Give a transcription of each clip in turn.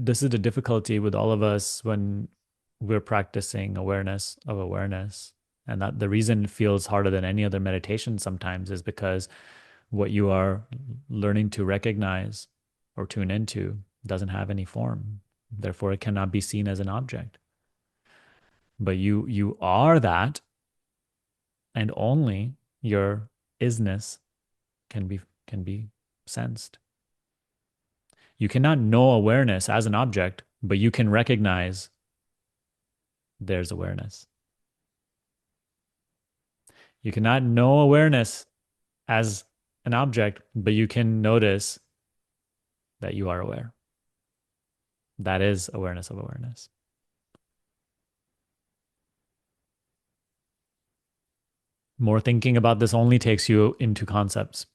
this is the difficulty with all of us when we're practicing awareness of awareness. And that the reason it feels harder than any other meditation sometimes is because what you are learning to recognize or tune into doesn't have any form. Therefore, it cannot be seen as an object. But you are that, and only your isness can be sensed. You cannot know awareness as an object, but you can recognize there's awareness. You cannot know awareness as an object, but you can notice that you are aware. That is awareness of awareness. More thinking about this only takes you into concepts.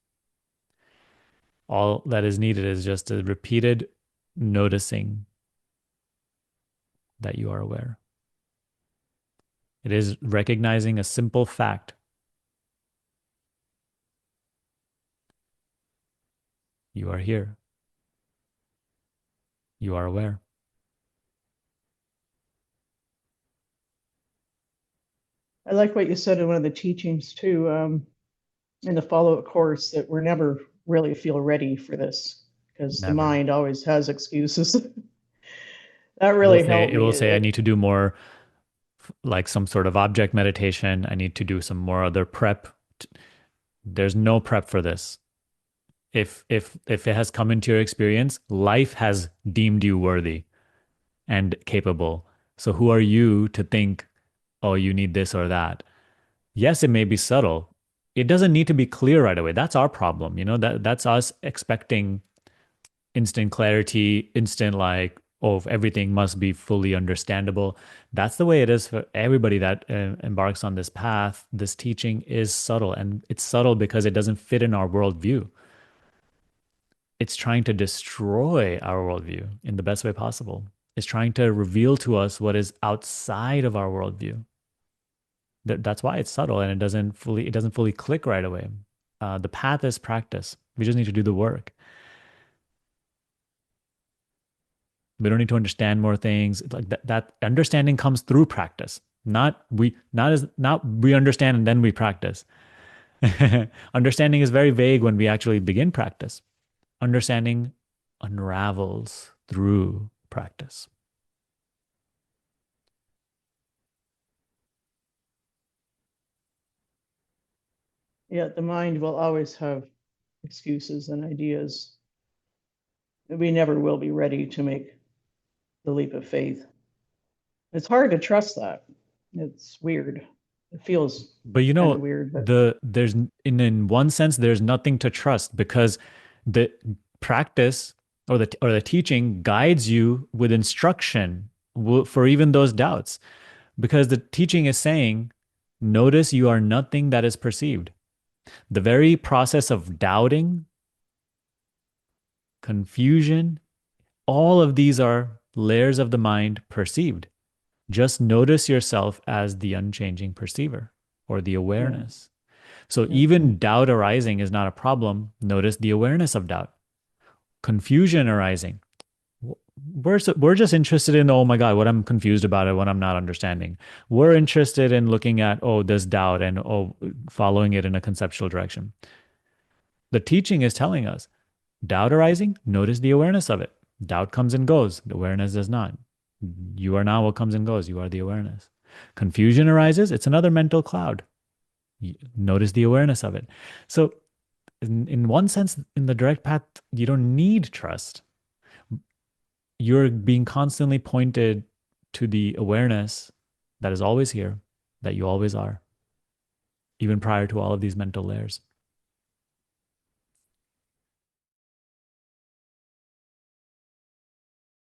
All that is needed is just a repeated noticing that you are aware. It is recognizing a simple fact. You are here. You are aware. I like what you said in one of the teachings too, in the follow-up course, that we're never really feel ready for this because the Never. mind always has excuses. That It will really say, helped it will me. say, I need to do more like some sort of object meditation. I need to do some more other prep. There's no prep for this. If it has come into your experience, life has deemed you worthy and capable. So who are you to think, oh, you need this or that? Yes, it may be subtle. It doesn't need to be clear right away. That's our problem. That's us expecting instant clarity, instant like, oh, everything must be fully understandable. That's the way it is for everybody that embarks on this path. This teaching is subtle, and it's subtle because it doesn't fit in our worldview. It's trying to destroy our worldview in the best way possible. It's trying to reveal to us what is outside of our worldview. That's why it's subtle and it doesn't fully click right away. The path is practice. We just need to do the work. We don't need to understand more things. Like that understanding comes through practice. Not we understand and then we practice. Understanding is very vague when we actually begin practice. Understanding unravels through practice. Yeah, the mind will always have excuses and ideas. We never will be ready to make the leap of faith. It's hard to trust that. It's weird. It feels But kind of weird, but there's in one sense there's nothing to trust because the practice or the teaching guides you with instruction for even those doubts, because the teaching is saying, notice you are nothing that is perceived. The very process of doubting, confusion, all of these are layers of the mind perceived. Just notice yourself as the unchanging perceiver or the yeah, awareness. So yeah, even doubt arising is not a problem. Notice the awareness of doubt. Confusion arising. We're just interested in, oh my God, what I'm confused about it, what I'm not understanding. We're interested in looking at, oh, this doubt and, oh, following it in a conceptual direction. The teaching is telling us doubt arising, notice the awareness of it. Doubt comes and goes, the awareness does not. You are not what comes and goes, you are the awareness. Confusion arises, it's another mental cloud. Notice the awareness of it. So, in one sense, in the direct path, you don't need trust. You're being constantly pointed to the awareness that is always here, that you always are, even prior to all of these mental layers.